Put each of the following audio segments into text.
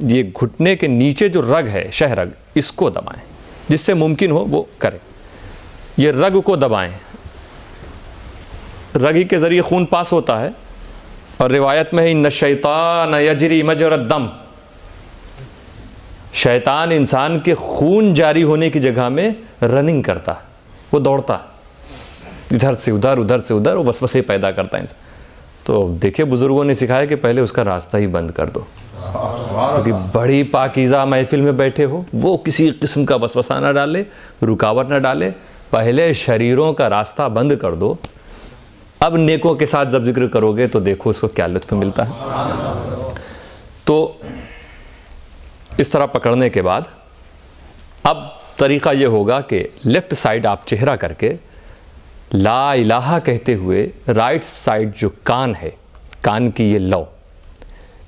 یہ گھٹنے کے نیچے جو رگ ہے شہ رگ، اس کو دبائیں، جس سے ممکن ہو وہ کریں۔ یہ رگ کو دبائیں، رگ کے ذریعے خون پاس ہوتا ہے، اور روایت میں ان الشیطان یجری مجری الدم، شیطان انسان کے خون جاری ہونے کی جگہ میں رننگ کرتا ہے، وہ دوڑتا ہے ادھر سے ادھر ادھر سے ادھر، وہ وسوسے پیدا کرتا ہے انسان۔ تو دیکھیں بزرگوں نے سکھایا کہ پہلے اس کا راستہ ہی بند کر دو، کیونکہ بڑی پاکیزہ محفل میں بیٹھے ہو، وہ کسی قسم کا وسوسہ نہ ڈالے، رکاوٹ نہ ڈالے، پہلے شریروں کا راستہ بند کر دو، اب نیکوں کے ساتھ جب ذکر کرو گے تو دیکھو اس کو کیا لطف ملتا ہے۔ تو اس طرح پکڑنے کے بعد اب طریقہ یہ ہوگا کہ لیفٹ سائڈ آپ چہرہ کر کے لا الہ کہتے ہوئے رائٹ سائڈ جو کان ہے، کان کی یہ لو،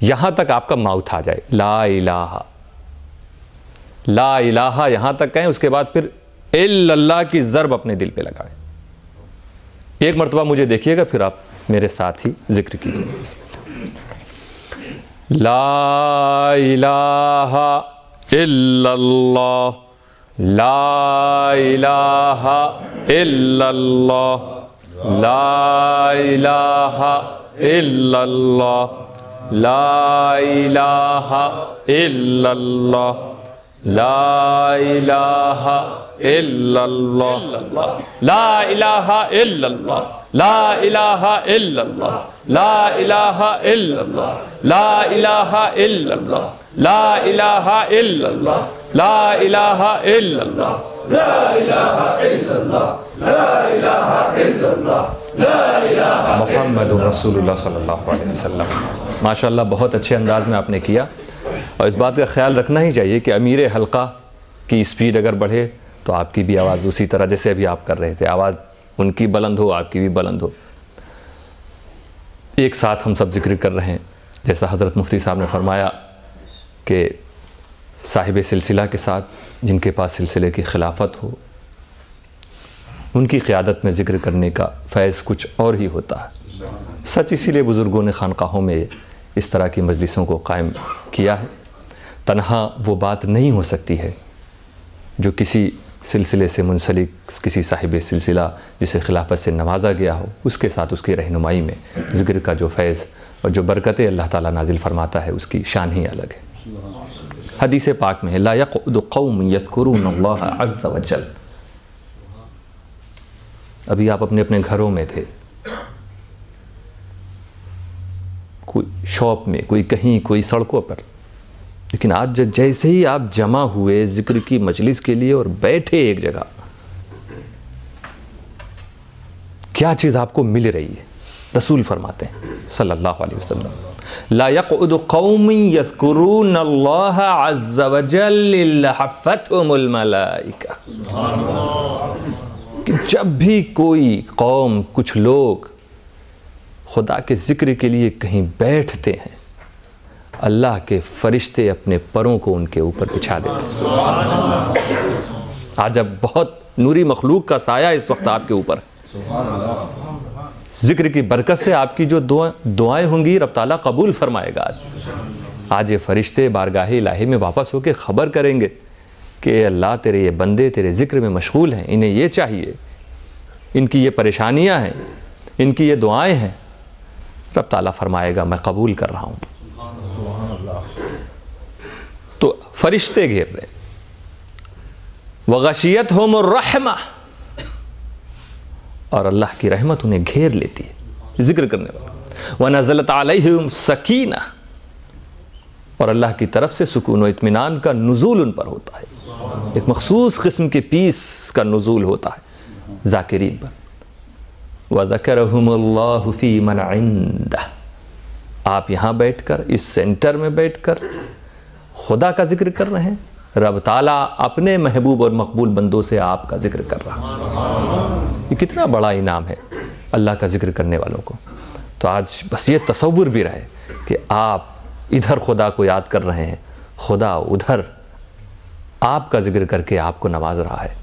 یہاں تک آپ کا ماؤتھ آ جائے، لا الہ لا الہ یہاں تک کہیں، اس کے بعد پھر الا اللہ کی ضرب اپنے دل پہ لگائیں۔ ایک مرتبہ مجھے دیکھیے گا، پھر آپ میرے ساتھ ہی ذکر کیجیے۔ لا الہ الا اللہ، لا الہ الا اللہ، لا الہ الا اللہ، لا الہ الا اللہ، لا الہ الا اللہ، لا الہ الا اللہ، لا الہ الا اللہ، لا الہ الا اللہ، لا الہ الا اللہ، لا الہ الا اللہ، لا الہ الا اللہ، لا الہ الا اللہ، لا الہ الا اللہ، لا الہ محمد رسول اللہ صلی اللہ علیہ وسلم۔ ماشاءاللہ بہت اچھے انداز میں آپ نے کیا، اور اس بات کا خیال رکھنا ہی چاہیے کہ امیر حلقہ کی اسپیڈ اگر بڑھے تو آپ کی بھی آواز اسی طرح جیسے ابھی آپ کر رہے تھے، آواز ان کی بلند ہو، آپ کی بھی بلند ہو۔ ایک ساتھ ہم سب ذکر کر رہے ہیں، جیسا حضرت مفتی صاحب نے فرمایا کہ صاحب سلسلہ کے ساتھ جن کے پاس سلسلے کی خلافت ہو، ان کی قیادت میں ذکر کرنے کا فیض کچھ اور ہی ہوتا ہے۔ سچ اسی لیے بزرگوں نے خانقاہوں میں اس طرح کی مجلسوں کو قائم کیا ہے۔ تنہا وہ بات نہیں ہو سکتی ہے جو کسی سلسلے سے منسلک، کسی صاحب سلسلہ جسے خلافت سے نوازا گیا ہو، اس کے ساتھ اس کی رہنمائی میں ذکر کا جو فیض اور جو برکتیں اللہ تعالیٰ نازل فرماتا ہے، اس کی شان ہی الگ ہے۔ حدیث پاک میں ہے لا یقعد قوم یذکرون اللہ عز وجل۔ ابھی آپ اپنے اپنے گھروں میں تھے، کوئی شاپ میں، کوئی کہیں، کوئی سڑکوں پر، لیکن آج جیسے ہی آپ جمع ہوئے ذکر کی مجلس کے لیے اور بیٹھے ایک جگہ، کیا چیز آپ کو مل رہی ہے؟ رسول فرماتے ہیں صلی اللہ علیہ وسلم لا يقعد قوم يذكرون الله عز وجل الا حفتهم الملائکہ، کہ جب بھی کوئی قوم، کچھ لوگ خدا کے ذکر کے لیے کہیں بیٹھتے ہیں، اللہ کے فرشتے اپنے پروں کو ان کے اوپر بچھا دیتے ہیں۔ آج اب بہت نوری مخلوق کا سایہ اس وقت آپ کے اوپر ہے۔ ذکر کی برکت سے آپ کی جو دعائیں ہوں گی رب تعالیٰ قبول فرمائے گا۔ آج یہ فرشتے بارگاہ الہی میں واپس ہو کے خبر کریں گے کہ اے اللہ تیرے یہ بندے تیرے ذکر میں مشغول ہیں، انہیں یہ چاہیے، ان کی یہ پریشانیاں ہیں، ان کی یہ دعائیں ہیں۔ رب تعالیٰ فرمائے گا میں قبول کر رہا ہوں۔ تو فرشتے گھیر رہے، وغشیتہم الرحمہ، اور اللہ کی رحمت انہیں گھیر لیتی ہے ذکر کرنے والا۔ وَنَزَلَتْ عَلَيْهِمْ سَكِينَةٌ، اور اللہ کی طرف سے سکون و اطمینان کا نزول ان پر ہوتا ہے، ایک مخصوص قسم کے پیس کا نزول ہوتا ہے ذاکرین پر۔ وَذَكَرَهُمُ اللَّهُ فِي مَنْ عِنْدَهُ، آپ یہاں بیٹھ کر، اس سینٹر میں بیٹھ کر خدا کا ذکر کر رہے ہیں، رب تعالیٰ اپنے محبوب اور مقبول بندوں سے آپ کا ذکر کر رہا ہے۔ یہ کتنا بڑا انعام ہے اللہ کا ذکر کرنے والوں کو۔ تو آج بس یہ تصور بھی رہے کہ آپ ادھر خدا کو یاد کر رہے ہیں، خدا ادھر آپ کا ذکر کر کے آپ کو نواز رہا ہے،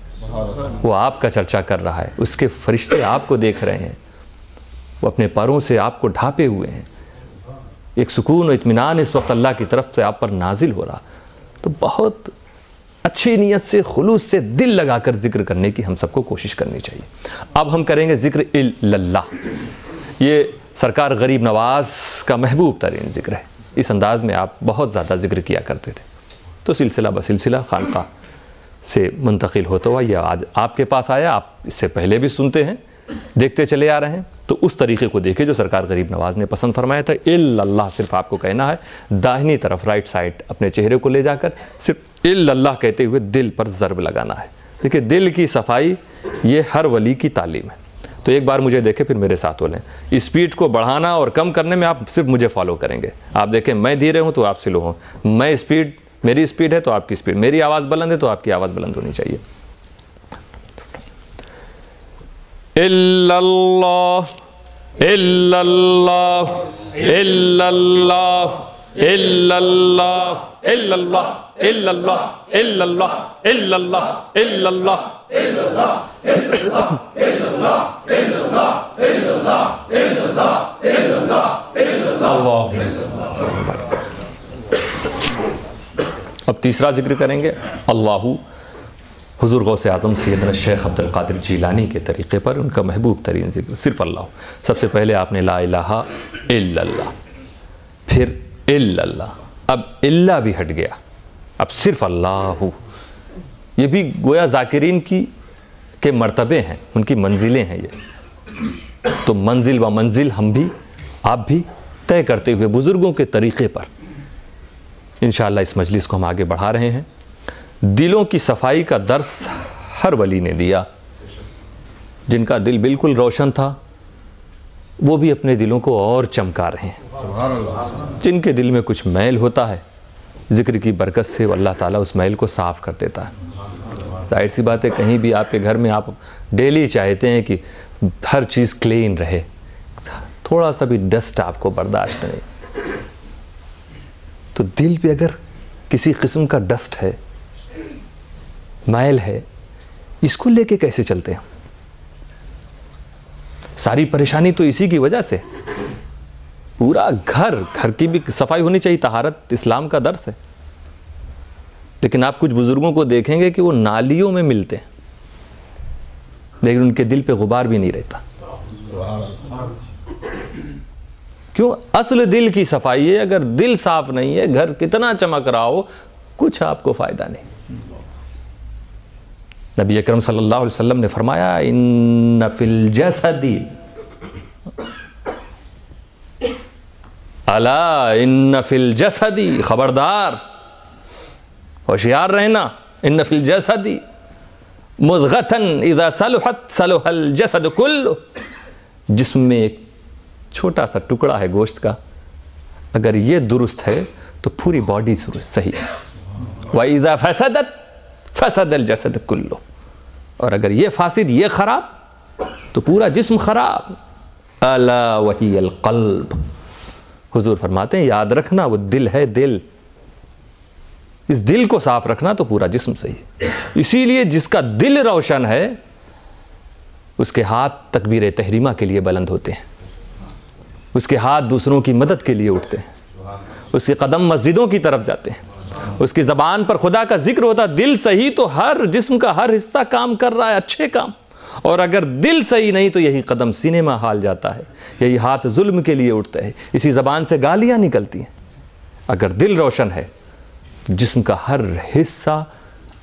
وہ آپ کا چرچا کر رہا ہے، اس کے فرشتے آپ کو دیکھ رہے ہیں، وہ اپنے پروں سے آپ کو ڈھانپے ہوئے ہیں، ایک سکون و اطمینان اس وقت اللہ کی طرف سے آپ پر نازل ہو رہا، تو بہت اچھی نیت سے، خلوص سے، دل لگا کر ذکر کرنے کی ہم سب کو کوشش کرنی چاہیے۔ اب ہم کریں گے ذکر اللہ۔ یہ سرکار غریب نواز کا محبوب ترین ذکر ہے، اس انداز میں آپ بہت زیادہ ذکر کیا کرتے تھے، تو سلسلہ بسلسلہ خانقاہ سے منتقل ہوتا ہوا یہ آج آپ کے پاس آیا۔ آپ اس سے پہلے بھی سنتے ہیں، دیکھتے چلے آ رہے ہیں، تو اس طریقے کو دیکھیں جو سرکار غریب نواز نے پسند فرمایا تھا۔ اللہ صرف آپ کو کہنا ہے، داہنی طرف رائٹ سائڈ اپنے چہرے کو لے جا کر صرف اللہ کہتے ہوئے دل پر ضرب لگانا ہے۔ دیکھیں دل کی صفائی یہ ہر ولی کی تعلیم ہے۔ تو ایک بار مجھے دیکھیں، پھر میرے ساتھ بولیں۔ اسپیڈ کو بڑھانا اور کم کرنے میں آپ صرف مجھے فالو کریں گے۔ آپ دیکھیں میں دھیرے ہوں تو آپ سلو ہوں، میری اسپیڈ ہے تو آپ کی اسپیڈ، میری آواز بلند ہے تو آپ کی آواز بلند ہونی چاہیے۔ الا اللہ الا اللہ الا اللہ الا اللہ الا اللہ الا اللہ الا اللہ الا اللہ الا اللہ الا اللہ الا اللہ الا اللہ الا اللہ الا اللہ الا اللہ الا اللہ۔ اب تیسرا ذکر کریں گے اللہ، حضور غوث اعظم سیدنا شیخ عبد القادر جیلانی کے طریقے پر ان کا محبوب ترین ذکر صرف اللہ۔ سب سے پہلے آپ نے لا الہ الا اللہ، پھر الا اللہ، اب الا بھی ہٹ گیا، اب صرف اللہ۔ یہ بھی گویا ذاکرین کے مرتبے ہیں، ان کی منزلیں ہیں یہ، تو منزل و منزل ہم بھی آپ بھی طے کرتے ہوئے بزرگوں کے طریقے پر انشاءاللہ اس مجلس کو ہم آگے بڑھا رہے ہیں۔ دلوں کی صفائی کا درس ہر ولی نے دیا، جن کا دل بالکل روشن تھا وہ بھی اپنے دلوں کو اور چمکا رہے ہیں، جن کے دل میں کچھ میل ہوتا ہے ذکر کی برکت سے اللہ تعالیٰ اس میل کو صاف کر دیتا ہے۔ ظاہر سی بات ہے کہیں بھی آپ کے گھر میں آپ ڈیلی چاہتے ہیں کہ ہر چیز کلین رہے، تھوڑا سا بھی ڈسٹ آپ کو برداشت نہیں، تو دل پہ اگر کسی قسم کا ڈسٹ ہے، میل ہے، اس کو لے کے کیسے چلتے ہیں؟ ساری پریشانی تو اسی کی وجہ سے۔ پورا گھر کی بھی صفائی ہونی چاہیے، طہارت اسلام کا درس ہے، لیکن آپ کچھ بزرگوں کو دیکھیں گے کہ وہ نالیوں میں ملتے ہیں لیکن ان کے دل پہ غبار بھی نہیں رہتا۔ کیوں؟ اصل دل کی صفائی ہے۔ اگر دل صاف نہیں ہے، گھر کتنا چمک رہا ہو، کچھ آپ کو فائدہ نہیں۔ نبی اکرم صلی اللہ علیہ وسلم نے فرمایا ان فی الجسد الا ان فی الجسد، خبردار ہوشیار رہنا، ان فی الجسد مضغۃ اذا صلحت صلح الجسد کلہ، جسم میں ایک چھوٹا سا ٹکڑا ہے گوشت کا، اگر یہ درست ہے تو پوری باڈی صحیح ہے۔ وَإِذَا فَسَدَتْ فَسَدَ الْجَسَدُ كُلُّهُ، اور اگر یہ فاسد، یہ خراب، تو پورا جسم خراب۔ أَلَا وَهِيَ الْقَلْبُ، حضور فرماتے ہیں یاد رکھنا وہ دل ہے، دل، اس دل کو صاف رکھنا تو پورا جسم صحیح۔ اسی لیے جس کا دل روشن ہے اس کے ہاتھ تکبیر تحریمہ کے لیے بلند ہوتے ہیں، اس کے ہاتھ دوسروں کی مدد کے لیے اٹھتے ہیں، اس کے قدم مسجدوں کی طرف جاتے ہیں، اس کی زبان پر خدا کا ذکر ہوتا۔ دل صحیح تو ہر جسم کا ہر حصہ کام کر رہا ہے، اچھے کام، اور اگر دل صحیح نہیں تو یہی قدم سینے میں حال جاتا ہے، یہی ہاتھ ظلم کے لیے اٹھتا ہے، اسی زبان سے گالیاں نکلتی ہیں۔ اگر دل روشن ہے تو جسم کا ہر حصہ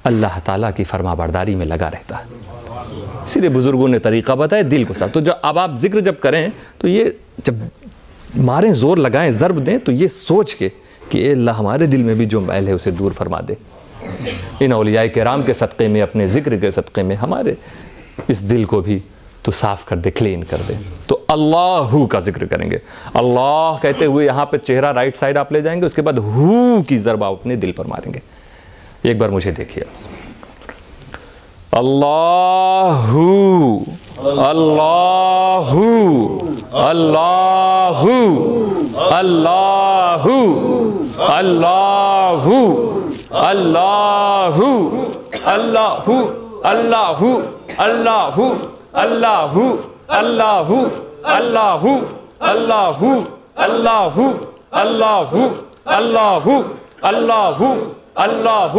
اللہ تعالیٰ کی فرما برداری میں لگا رہتا ہے۔ اسی لیے بزرگوں نے طریقہ بتایا دل کو صاف۔ تو اب آپ ذکر جب کریں تو یہ جب ماریں، زور لگائیں، ضرب دیں، تو یہ سوچ کے کہ اے اللہ ہمارے دل میں بھی جو میل ہے اسے دور فرما دے۔ ان اولیاء کرام کے صدقے میں، اپنے ذکر کے صدقے میں ہمارے اس دل کو بھی تو صاف کر دے، کلین کر دے۔ تو اللہ کا ذکر کریں گے، اللہ کہتے ہوئے یہاں پہ چہرہ رائٹ سائڈ آپ لے جائیں گے، اس کے بعد ہو کی ضرب آپ اپنے دل پر ماریں گے۔ ایک بار مجھے دیکھیے، اللہ اللہ اللہ اللہ اللہ اللہ اللہ اللہ اللہ اللہ اللہ اللہ اللہ اللہ اللہ اللہ اللہ اللہ اللہ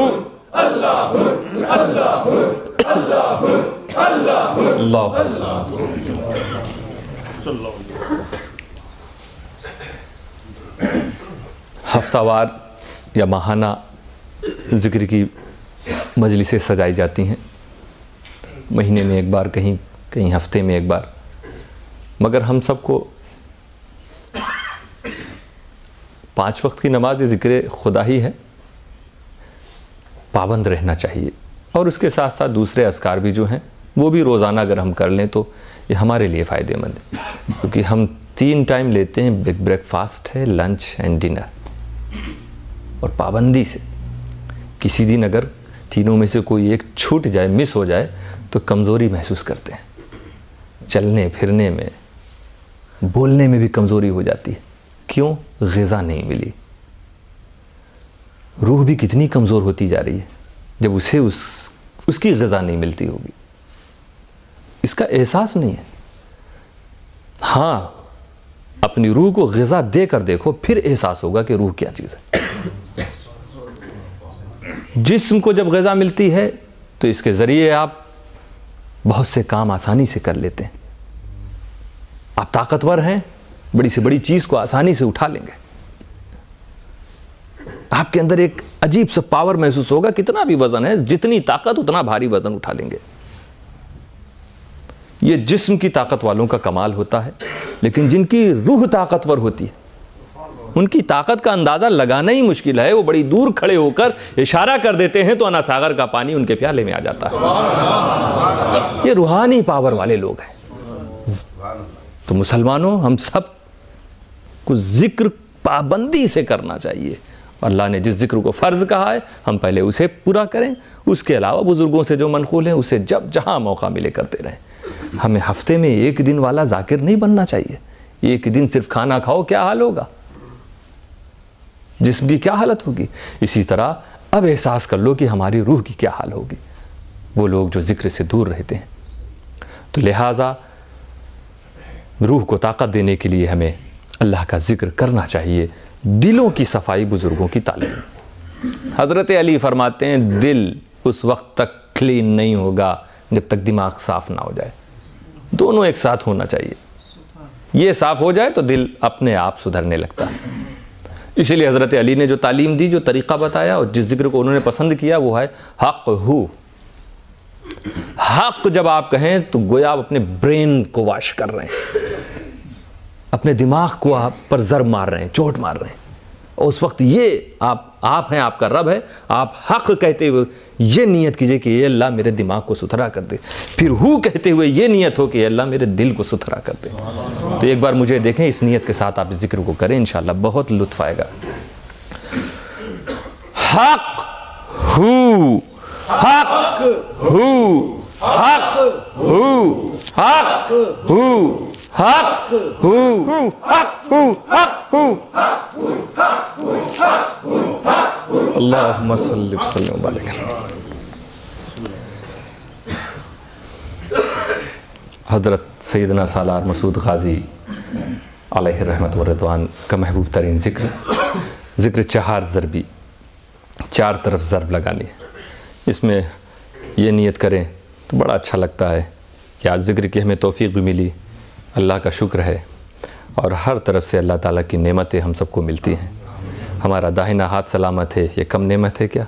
ہفتہ وار یا ماہانہ ذکر کی مجلسیں سجائی جاتی ہیں، مہینے میں ایک بار، کہیں ہفتے میں ایک بار، مگر ہم سب کو 5 وقت کی نماز ذکر خدا ہی ہے، پابند رہنا چاہیے، اور اس کے ساتھ ساتھ دوسرے اذکار بھی جو ہیں وہ بھی روزانہ اگر ہم کر لیں تو یہ ہمارے لیے فائدہ مند ہے، کیونکہ ہم 3 ٹائم لیتے ہیں، بریک فاسٹ ہے، لنچ اینڈ ڈنر، اور پابندی سے کسی دن اگر تینوں میں سے کوئی ایک چھوٹ جائے، مس ہو جائے تو کمزوری محسوس کرتے ہیں، چلنے پھرنے میں، بولنے میں بھی کمزوری ہو جاتی ہے۔ کیوں؟ غذا نہیں ملی۔ روح بھی کتنی کمزور ہوتی جا رہی ہے جب اسے اس کی غذا نہیں ملتی ہوگی، اس کا احساس نہیں ہے۔ ہاں، اپنی روح کو غذا دے کر دیکھو، پھر احساس ہوگا کہ روح کیا چیز ہے۔ جسم کو جب غذا ملتی ہے تو اس کے ذریعے آپ بہت سے کام آسانی سے کر لیتے ہیں، آپ طاقتور ہیں، بڑی سے بڑی چیز کو آسانی سے اٹھا لیں گے، آپ کے اندر ایک عجیب سا پاور محسوس ہوگا، کتنا بھی وزن ہے، جتنی طاقت اتنا بھاری وزن اٹھا لیں گے۔ یہ جسم کی طاقت والوں کا کمال ہوتا ہے، لیکن جن کی روح طاقتور ہوتی ہے ان کی طاقت کا اندازہ لگانا ہی مشکل ہے۔ وہ بڑی دور کھڑے ہو کر اشارہ کر دیتے ہیں تو انا ساغر کا پانی ان کے پیالے میں آ جاتا ہے۔ یہ روحانی پاور والے لوگ ہیں۔ تو مسلمانوں، ہم سب کو ذکر پابندی سے کرنا چاہیے، اللہ نے جس ذکر کو فرض کہا ہے ہم پہلے اسے پورا کریں، اس کے علاوہ بزرگوں سے جو منقول ہیں اسے جب جہاں موقع ملے کرتے رہیں۔ ہمیں ہفتے میں 1 دن والا ذاکر نہیں بننا چاہیے۔ 1 دن صرف کھانا کھاؤ، کیا حال ہوگا، جسم کی کیا حالت ہوگی۔ اسی طرح اب احساس کر لو کہ ہماری روح کی کیا حال ہوگی، وہ لوگ جو ذکر سے دور رہتے ہیں۔ تو لہٰذا روح کو طاقت دینے کے لیے ہمیں اللہ کا ذکر کرنا چاہیے۔ دلوں کی صفائی بزرگوں کی تعلیم۔ حضرت علی فرماتے ہیں دل اس وقت تک کلین نہیں ہوگا جب تک دماغ صاف نہ ہو جائے۔ دونوں ایک ساتھ ہونا چاہیے۔ یہ صاف ہو جائے تو دل اپنے آپ سدھرنے لگتا ہے۔ اسی لیے حضرت علی نے جو تعلیم دی، جو طریقہ بتایا اور جس ذکر کو انہوں نے پسند کیا وہ ہے حق ہو۔ حق جب آپ کہیں تو گویا آپ اپنے برین کو واش کر رہے ہیں، اپنے دماغ کو آپ پر ضرب مار رہے ہیں، چوٹ مار رہے ہیں، اور اس وقت یہ آپ ہیں، آپ کا رب ہے، آپ حق کہتے ہوئے یہ نیت کیجئے کہ اے اللہ میرے دماغ کو ستھرا کر دے، پھر ہو کہتے ہوئے یہ نیت ہو کہ اے اللہ میرے دل کو ستھرا کر دے۔ تو ایک بار مجھے دیکھیں، اس نیت کے ساتھ آپ اس ذکر کو کریں، انشاءاللہ بہت لطف آئے گا۔ حق ہو، حق ہو، حق ہو، حق ہو، حق ہو، حق ہو، حق ہو، اللہم صلی وسلم وبارک۔ حضرت سیدنا سالار مسعود غازی علیہ رحمت و رضوان کا محبوب ترین ذکر 4 ضربی، 4 طرف ضرب لگانی۔ اس میں یہ نیت کریں تو بڑا اچھا لگتا ہے کہ آج ذکر کی ہمیں توفیق بھی ملی، اللہ کا شکر ہے، اور ہر طرف سے اللہ تعالیٰ کی نعمتیں ہم سب کو ملتی ہیں۔ ہمارا داہنا ہاتھ سلامت ہے، یہ کم نعمت ہے کیا؟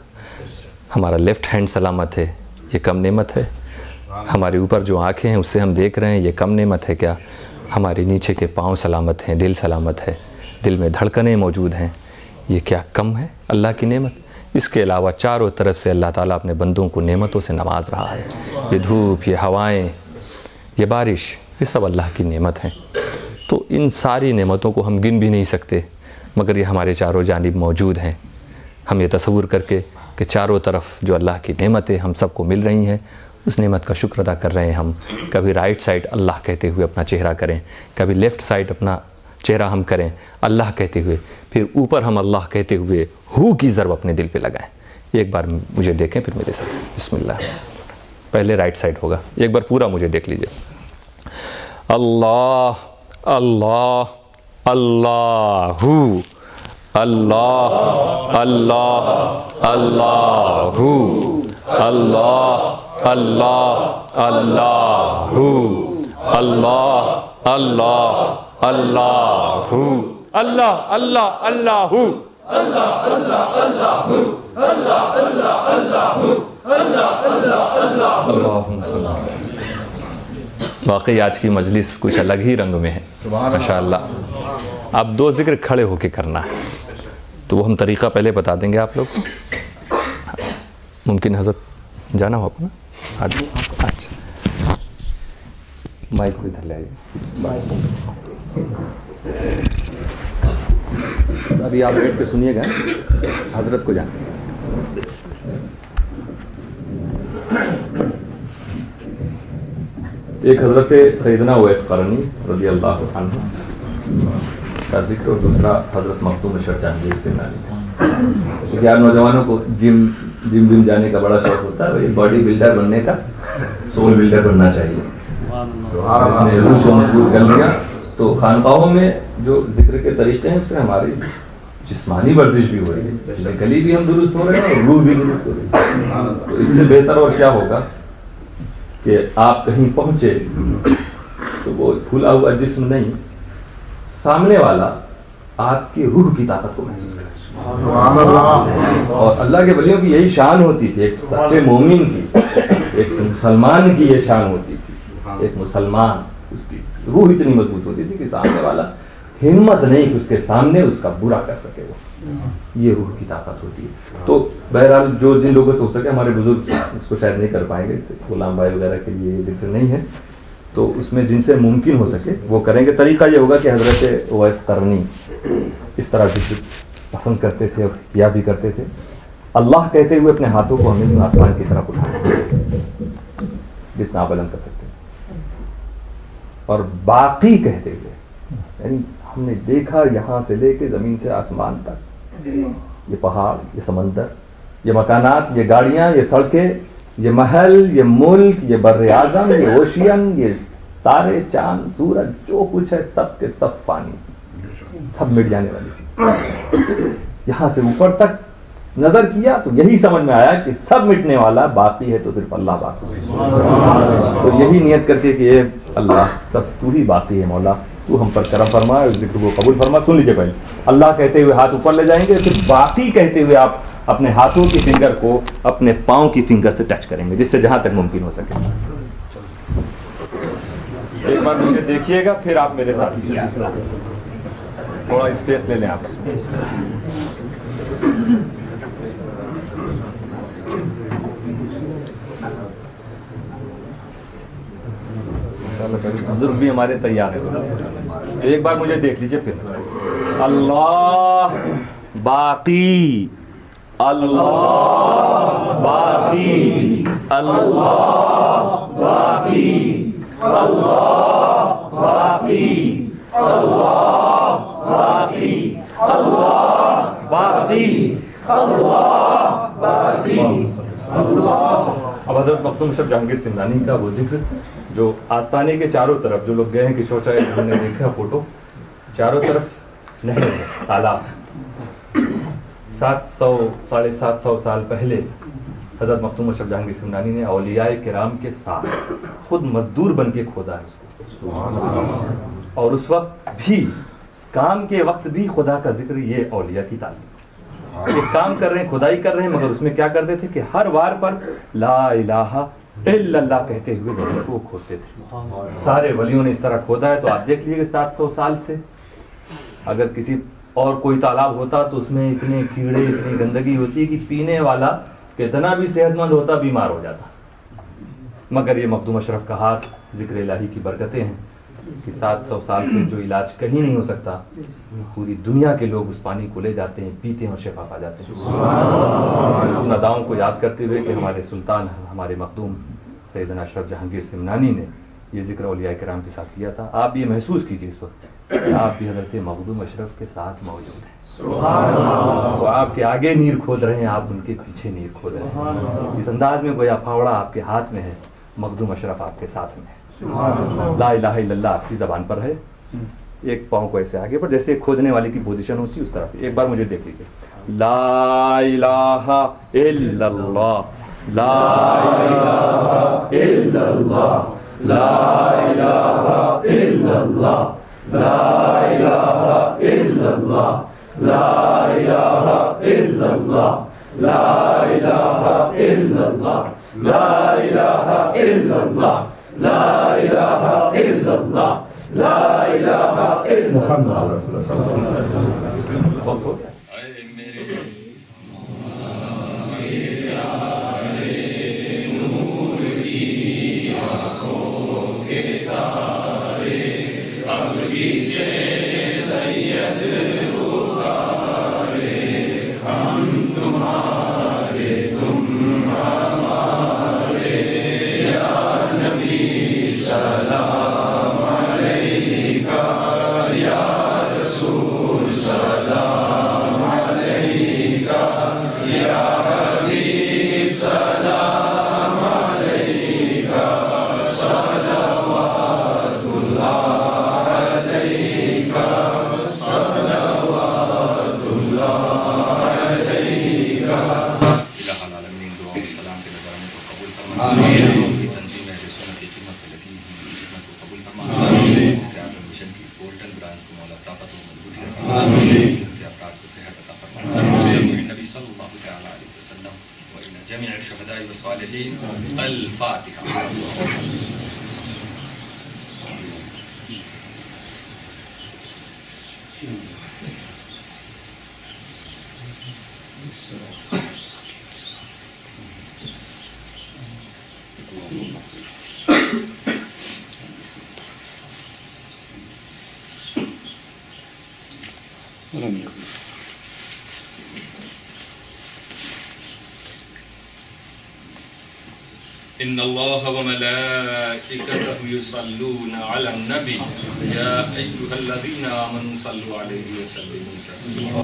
ہمارا لیفٹ ہینڈ سلامت ہے، یہ کم نعمت ہے؟ ہمارے اوپر جو آنکھیں ہیں اس سے ہم دیکھ رہے ہیں، یہ کم نعمت ہے کیا؟ ہمارے نیچے کے پاؤں سلامت ہیں، دل سلامت ہے، دل میں دھڑکنیں موجود ہیں، یہ کیا کم ہے اللہ کی نعمت؟ اس کے علاوہ چاروں طرف سے اللہ تعالیٰ اپنے بندوں کو نعمتوں سے نواز رہا ہے۔ یہ دھوپ، یہ ہوائیں، یہ بارش، یہ سب اللہ کی نعمت ہیں۔ تو ان ساری نعمتوں کو ہم گن بھی نہیں سکتے، مگر یہ ہمارے چاروں جانب موجود ہیں۔ ہم یہ تصور کر کے کہ چاروں طرف جو اللہ کی نعمتیں ہم سب کو مل رہی ہیں، اس نعمت کا شکر ادا کر رہے ہیں ہم۔ کبھی رائٹ سائڈ اللہ کہتے ہوئے اپنا چہرہ کریں، کبھی لیفٹ سائڈ اپنا چہرہ ہم کریں اللہ کہتے ہوئے، پھر اوپر ہم اللہ کہتے ہوئے ہو کی ضرب اپنے دل پہ لگائیں۔ ایک بار مجھے دیکھیں پھر میرے ساتھ، بسم اللہ۔ پہلے رائٹ سائڈ ہوگا، ایک بار پورا مجھے دیکھ لیجئے۔ اللہ اللہ اللہ اللہ اللہ اللہ اللہ اللہ اللہ اللہ اللہ اللہ اللہ اللہ اللہ واقعی آج کی مجلس کچھ الگ ہی رنگ میں ہے ماشاء اللہ. اب دو ذکر کھڑے ہو کے کرنا ہے تو وہ ہم طریقہ پہلے بتا دیں گے آپ لوگ کو. ممکن حضرت جانا ہو اپنا. اچھا مائک کو ادھر لے آئیے. ابھی آپ بیٹھ کے سنیے گا, حضرت کو جانا. ایک حضرت سیدنا اویس قرنی رضی اللہ عنہ کا ذکر اور دوسرا حضرت مخدوم اشرف جہانگیر سمنانی. کیونکہ آپ نوجوانوں کو جم جانے کا بڑا شوق ہوتا ہے, باڈی بلڈر بننے کا, سول بلڈر بننا چاہیے. اس نے روح کو مضبوط کر لیا تو خانقاہوں میں جو ذکر کے طریقے ہیں اس سے ہماری جسمانی ورزش بھی ہو رہی ہے, فزیکلی بھی ہم درست ہو رہے ہیں اور روح بھی درست ہو رہی ہے. تو اس سے بہتر اور کیا ہوگا کہ آپ کہیں پہنچے تو وہ پھولا ہوا جسم نہیں, سامنے والا آپ کی روح کی طاقت کو محسوس کرے. اور اللہ کے ولیوں کی یہی شان ہوتی تھی, ایک سچے مومن کی, ایک مسلمان کی یہ شان ہوتی تھی. ایک مسلمان اس کی روح اتنی مضبوط ہوتی تھی کہ سامنے والا ہمت نہیں کہ اس کے سامنے اس کا برا کر سکے. وہ یہ روح کی طاقت ہوتی ہے. تو بہرحال جو جن لوگوں سے ہو سکے, ہمارے بزرگ اس کو شاید نہیں کر پائیں گے, غلام بھائی وغیرہ کے لیے یہ ذکر نہیں ہے, تو اس میں جن سے ممکن ہو سکے وہ کریں گے. طریقہ یہ ہوگا کہ حضرت اویس قرنی اس طرح ذکر پسند کرتے تھے اور کیا بھی کرتے تھے. اللہ کہتے ہوئے اپنے ہاتھوں کو ہمیں آسمان کی طرف اٹھانا جتنا بلند کر سکتے ہیں, اور باقی کہتے ہوئے, یعنی ہم نے دیکھا یہاں سے لے کے زمین سے آسمان تک, یہ پہاڑ, یہ سمندر, یہ مکانات, یہ گاڑیاں, یہ سڑکیں, یہ محل, یہ ملک, یہ بر اعظم, یہ اوشین, یہ تارے, چاند, سورج, جو کچھ ہے سب کے سب فانی, سب مٹ جانے والی چیز. یہاں سے اوپر تک نظر کیا تو یہی سمجھ میں آیا کہ سب مٹنے والا, باقی ہے تو صرف اللہ باقی ہے. تو یہی نیت کر کے کہ یہ اللہ سب تو ہی باقی ہے, مولا تو ہم پر کرم فرما, اس ذکر کو قبول فرما. سن لیجیے پہلے اللہ کہتے ہوئے ہاتھ اوپر لے جائیں گے, پھر باقی کہتے ہوئے آپ اپنے ہاتھوں کی فنگر کو اپنے پاؤں کی فنگر سے ٹچ کریں گے, جس سے جہاں تک ممکن ہو سکے. ایک بار مجھے دیکھیے گا, پھر آپ میرے ساتھ تھوڑا اسپیس لے لیں. آپ اس میں بزرگ بھی ہمارے تیار ہیں. ایک بار مجھے دیکھ لیجئے, پھر اللہ باقی, اللہ باقی, اللہ باقی, اللہ باقی, اللہ باقی, اللہ باقی, اللہ باقی, اللہ. اب حضرت مخدوم اشرف جہانگیر سمنانی کا وہ ذکر جو آستانے کے چاروں طرف, جو لوگ گئے ہیں کہ شوچائے ہم نے دیکھا فوٹو, چاروں طرف نہر, تالاب. 700-750 سال پہلے حضرت مخدوم اشرف جہانگیر سمنانی نے اولیاء کرام کے ساتھ خود مزدور بن کے کھودا ہے اس کو. اور اس وقت بھی, کام کے وقت بھی خدا کا ذکر, یہ اولیاء کی تعلیم. یہ کام کر رہے ہیں, کھدائی کر رہے ہیں, مگر اس میں کیا کرتے تھے کہ ہر وار پر لا الہ الا اللہ کہتے ہوئے زمین کو کھودتے تھے. سارے ولیوں نے اس طرح کھودا ہے. تو آپ دیکھ لیجیے کہ 700 سال سے اگر کسی اور کوئی تالاب ہوتا تو اس میں اتنے کیڑے, اتنی گندگی ہوتی کہ پینے والا کتنا بھی صحت مند ہوتا بیمار ہو جاتا. مگر یہ مخدوم اشرف کا ہاتھ, ذکر الہی کی برکتیں ہیں کہ 700 سال سے جو علاج کہیں نہیں ہو سکتا, پوری دنیا کے لوگ اس پانی کو لے جاتے ہیں, پیتے ہیں اور شفا پا جاتے ہیں. ان اداؤں کو یاد کرتے ہوئے کہ ہمارے سلطان, ہمارے مخدوم سیدنا اشرف جہانگیر سمنانی نے یہ ذکر اولیاء کرام کے ساتھ کیا تھا. آپ یہ محسوس کیجیے اس وقت آپ بھی حضرت مخدوم اشرف کے ساتھ موجود ہیں. وہ آپ کے آگے نیر کھود رہے ہیں, آپ ان کے پیچھے نیر کھود رہے ہیں. اس انداز میں گویا پھاوڑا آپ کے ہاتھ میں ہے, مخدوم اشرف آپ کے ساتھ میں ہے. لا الہ الا اللہ آپ کی زبان پر ہے, ایک پاؤں کو ایسے آگے پر جیسے کھودنے والے کی پوزیشن ہوتی ہے اس طرح سے. ایک بار مجھے دیکھ لیجیے. لا الہ الا اللہ، لا الہ الا اللہ، لا الہ الا اللہ، لا الہ الا اللہ، لا الہ الا اللہ، لا الہ الا اللہ، لا الہ الا اللہ، لا الہ الا اللہ، لا الہ الا اللہ. جميع الشهداء والصالحين. الفاتحة. إن الله وملائكته يصلون على النبي يا أيها الذين آمنوا صلوا عليه وسلموا تسليما.